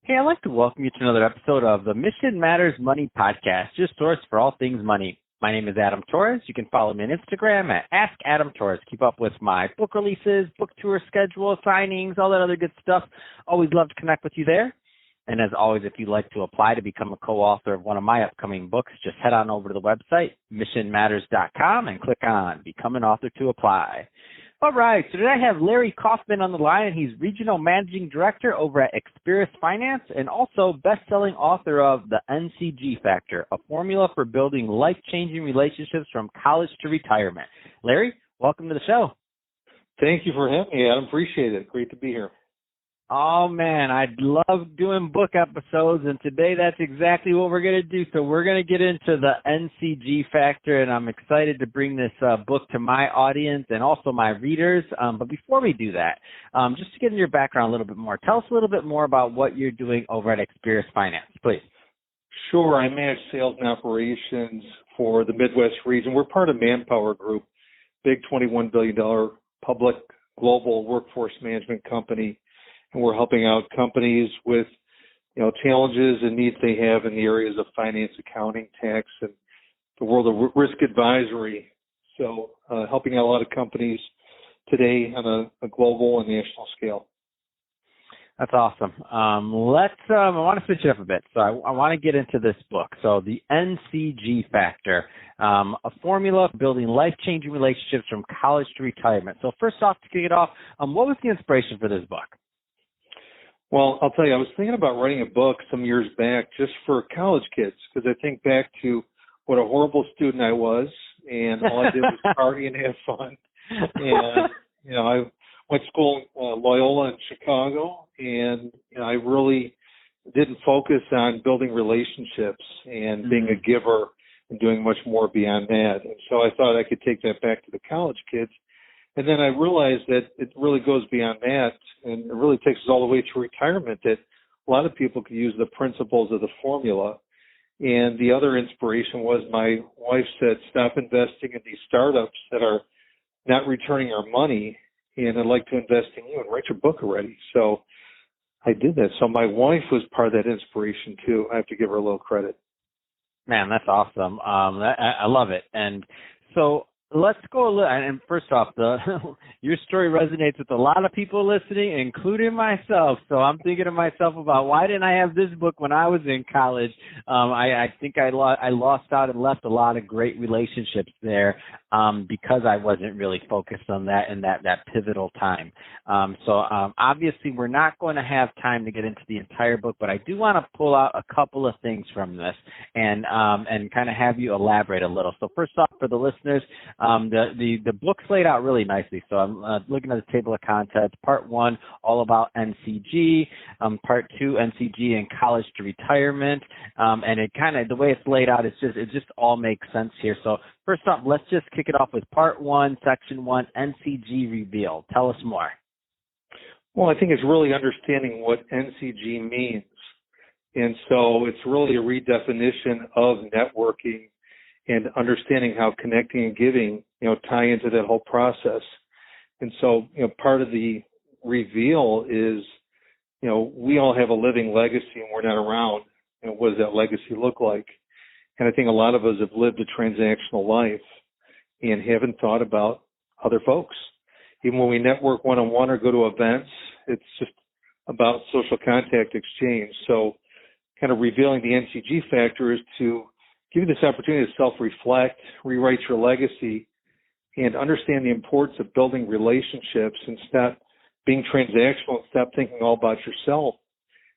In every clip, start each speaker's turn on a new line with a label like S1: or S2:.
S1: Hey, I'd like to welcome you to another episode of the Mission Matters Money Podcast, your source for all things money. My name is Adam Torres. You can follow me on Instagram at AskAdamTorres. Keep up with my book releases, book tour schedule, signings, all that other good stuff. Always love to connect with you there. And as always, if you'd like to apply to become a co-author of one of my upcoming books, just head on over to the website, missionmatters.com, and click on Become an Author to apply. All right, so today I have Larry Kaufman on the line, and he's Regional Managing Director over at Experis Finance and also best-selling author of The NCG Factor, a formula for building life-changing relationships from college to retirement. Larry, welcome to the show.
S2: Thank you for having me, Adam. Appreciate it. Great to be here.
S1: Oh, man, I love doing book episodes, and today that's exactly what we're going to do. So we're going to get into the NCG Factor, and I'm excited to bring this book to my audience and also my readers. But before we do that, just to get into your background a little bit more, tell us a little bit more about what you're doing over at Experis Finance, please.
S2: Sure. I manage sales and operations for the Midwest region. We're part of Manpower Group, big $21 billion public global workforce management company. And we're helping out companies with, challenges and needs they have in the areas of finance, accounting, tax, and the world of risk advisory. So helping out a lot of companies today on a global and national scale.
S1: That's awesome. I want to switch it up a bit. So I want to get into this book. So the NCG Factor, a formula for building life-changing relationships from college to retirement. So first off, to kick it off, what was the inspiration for this book?
S2: Well, I'll tell you, I was thinking about writing a book some years back just for college kids because I think back to what a horrible student I was, and all I did was party and have fun. And, I went to school Loyola in Chicago, and I really didn't focus on building relationships and being a giver and doing much more beyond that. And so I thought I could take that back to the college kids. And then I realized that it really goes beyond that, and it really takes us all the way to retirement, that a lot of people could use the principles of the formula. And the other inspiration was my wife said, stop investing in these startups that are not returning our money, and I'd like to invest in you and write your book already. So I did that. So my wife was part of that inspiration, too. I have to give her a little credit.
S1: Man, that's awesome. I love it. And so let's go a little, and first off, your story resonates with a lot of people listening, including myself. So I'm thinking to myself about why didn't I have this book when I was in college? I think I lost out and left a lot of great relationships there because I wasn't really focused on that in that pivotal time. So obviously we're not going to have time to get into the entire book, but I do want to pull out a couple of things from this and kind of have you elaborate a little. So first off, for the listeners, the book's laid out really nicely. So I'm looking at the table of contents. Part 1, all about NCG. Part 2, NCG and college to retirement. And it kind of, the way it's laid out, it just all makes sense here. So first off, let's just kick it off with Part 1, Section 1, NCG revealed. Tell us more.
S2: Well, I think it's really understanding what NCG means. And so it's really a redefinition of networking and understanding how connecting and giving, tie into that whole process. And so, part of the reveal is, we all have a living legacy and we're not around. What does that legacy look like? And I think a lot of us have lived a transactional life and haven't thought about other folks. Even when we network one-on-one or go to events, it's just about social contact exchange. So kind of revealing the NCG factor is to give you this opportunity to self-reflect, rewrite your legacy, and understand the importance of building relationships and stop being transactional and stop thinking all about yourself.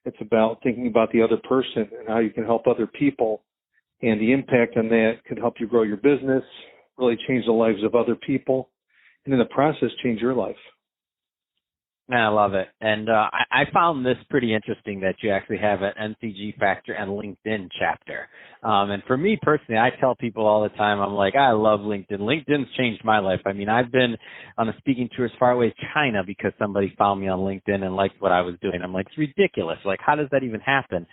S2: It's about thinking about the other person and how you can help other people, and the impact on that can help you grow your business, really change the lives of other people, and in the process, change your life.
S1: Man, I love it. And I found this pretty interesting that you actually have an NCG Factor and LinkedIn chapter. And for me personally, I tell people all the time, I'm like, I love LinkedIn. LinkedIn's changed my life. I mean, I've been on a speaking tour as far away as China because somebody found me on LinkedIn and liked what I was doing. I'm like, it's ridiculous. Like, how does that even happen?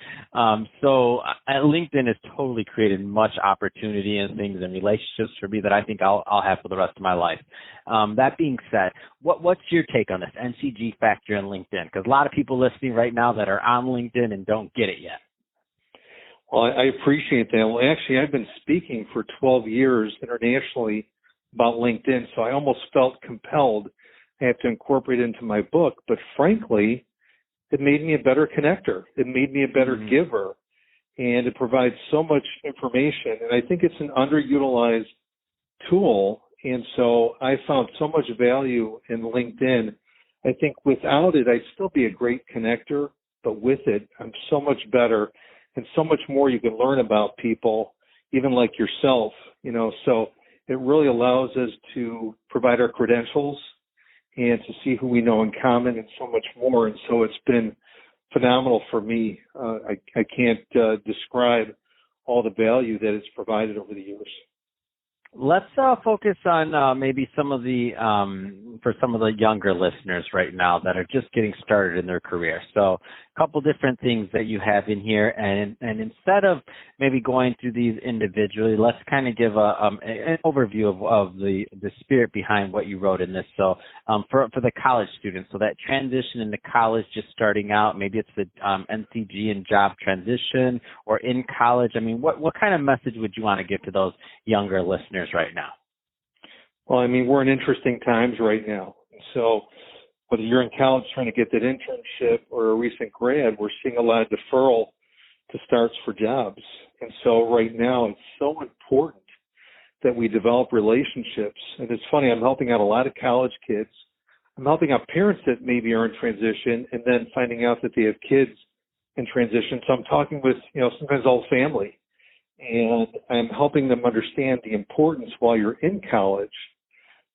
S1: So LinkedIn has totally created much opportunity and things and relationships for me that I think I'll have for the rest of my life. That being said, what's your take on this NCG NCG factor in LinkedIn? Because a lot of people listening right now that are on LinkedIn and don't get it yet.
S2: Well, I appreciate that. Well, actually, I've been speaking for 12 years internationally about LinkedIn, so I almost felt compelled I have to incorporate it into my book. But frankly, it made me a better connector. It made me a better giver, and it provides so much information. And I think it's an underutilized tool, and so I found so much value in LinkedIn. I think without it, I'd still be a great connector, but with it, I'm so much better and so much more you can learn about people, even like yourself, so it really allows us to provide our credentials and to see who we know in common and so much more. And so it's been phenomenal for me. I can't describe all the value that it's provided over the years.
S1: Let's focus on maybe some of the for some of the younger listeners right now that are just getting started in their career. So a couple different things that you have in here, and instead of maybe going through these individually, let's kind of give an overview of the spirit behind what you wrote in this. So for the college students, so that transition into college, just starting out, maybe it's the NCG and job transition, or in college. I mean, what kind of message would you want to give to those younger listeners right now?
S2: Well, I mean, we're in interesting times right now. So whether you're in college trying to get that internship or a recent grad, we're seeing a lot of deferral to starts for jobs. And so right now it's so important that we develop relationships. And it's funny, I'm helping out a lot of college kids. I'm helping out parents that maybe are in transition and then finding out that they have kids in transition. So I'm talking with, sometimes all family. And I'm helping them understand the importance while you're in college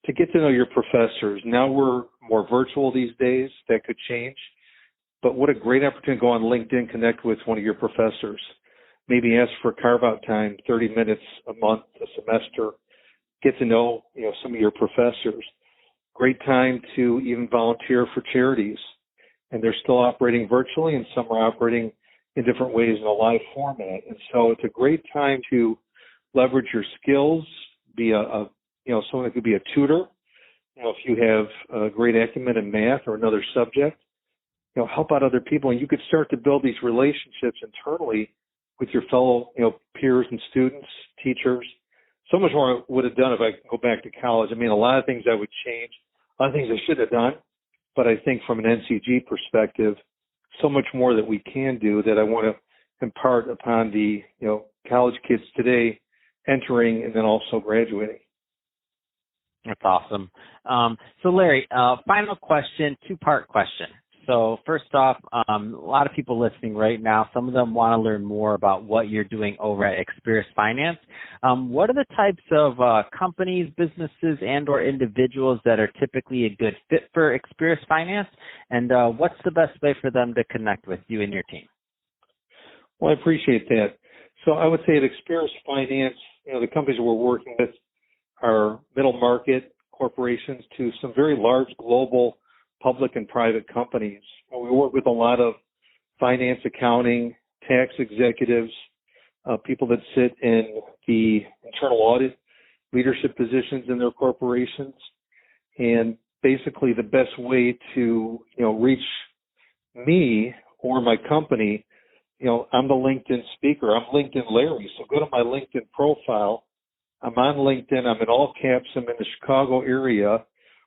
S2: to get to know your professors. Now we're more virtual these days. That could change. But what a great opportunity to go on LinkedIn, connect with one of your professors. Maybe ask for carve-out time, 30 minutes a month, a semester. Get to know, some of your professors. Great time to even volunteer for charities. And they're still operating virtually, and some are operating in different ways in a live format. And so it's a great time to leverage your skills, be someone that could be a tutor. If you have a great acumen in math or another subject, help out other people. And you could start to build these relationships internally with your fellow, peers and students, teachers. So much more I would have done if I could go back to college. I mean, a lot of things I would change, a lot of things I should have done. But I think from an NCG perspective, so much more that we can do that I want to impart upon the college kids today entering and then also graduating.
S1: That's awesome. So Larry, final question, two-part question. So first off, a lot of people listening right now, some of them want to learn more about what you're doing over at Experis Finance. What are the types of companies, businesses, and or individuals that are typically a good fit for Experis Finance? And what's the best way for them to connect with you and your team?
S2: Well, I appreciate that. So I would say at Experis Finance, the companies we're working with are middle market corporations to some very large global public and private companies. We work with a lot of finance, accounting, tax executives, people that sit in the internal audit leadership positions in their corporations. And basically the best way to, reach me or my company, I'm the LinkedIn speaker. I'm LinkedIn Larry. So go to my LinkedIn profile. I'm on LinkedIn. I'm in all caps. I'm in the Chicago area.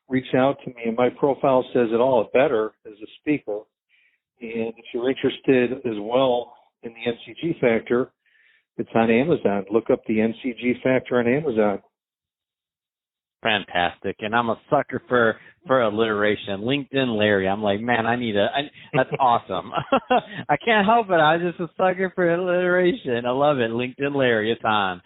S2: Reach out to me, and my profile says it all better as a speaker. And if you're interested as well in the NCG factor, it's on Amazon. Look up the NCG factor on Amazon.
S1: Fantastic. And I'm a sucker for alliteration. LinkedIn Larry. I'm like, man, that's awesome. I can't help it. I'm just a sucker for alliteration. I love it. LinkedIn Larry, it's on.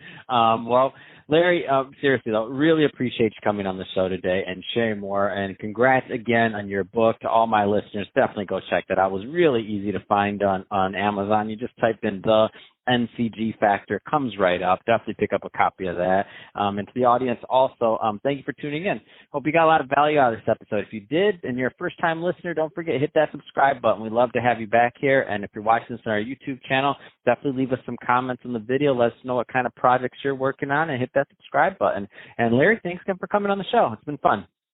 S1: Well, Larry, seriously though, really appreciate you coming on the show today and sharing more. And congrats again on your book. To all my listeners, definitely go check that out. It was really easy to find on Amazon. You just type in the NCG factor, comes right up. Definitely pick up a copy of that. And to the audience also, thank you for tuning in. Hope you got a lot of value out of this episode. If you did and you're a first-time listener, don't forget, hit that subscribe button. We'd love to have you back here. And if you're watching this on our YouTube channel, definitely leave us some comments on the video. Let us know what kind of projects you're working on and hit that subscribe button. And Larry, thanks again for coming on the show. It's been fun.